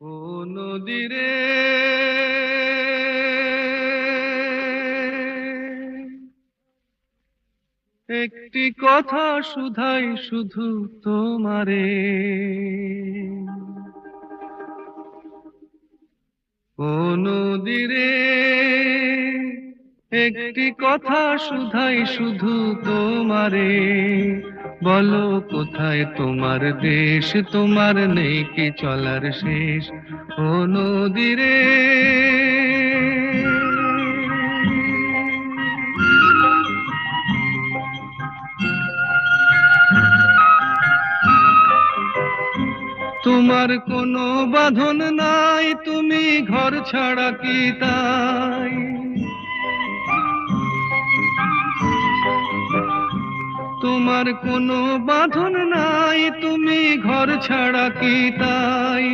ও নদীরে একটি কথা শুধাই শুধু তোমারে। ও নদীরে একটি কথা শুধাই শুধু তোমারে। বলো কোথায় তোমার দেশ, তোমার নেই কি চলার শেষ। ও নদীরে তোমার কোনো বাঁধন নাই, তুমি ঘর ছাড়া কি তাই। তোমার কোনো বাঁধন নাই, তুমি ঘর ছাড়া কি তাই।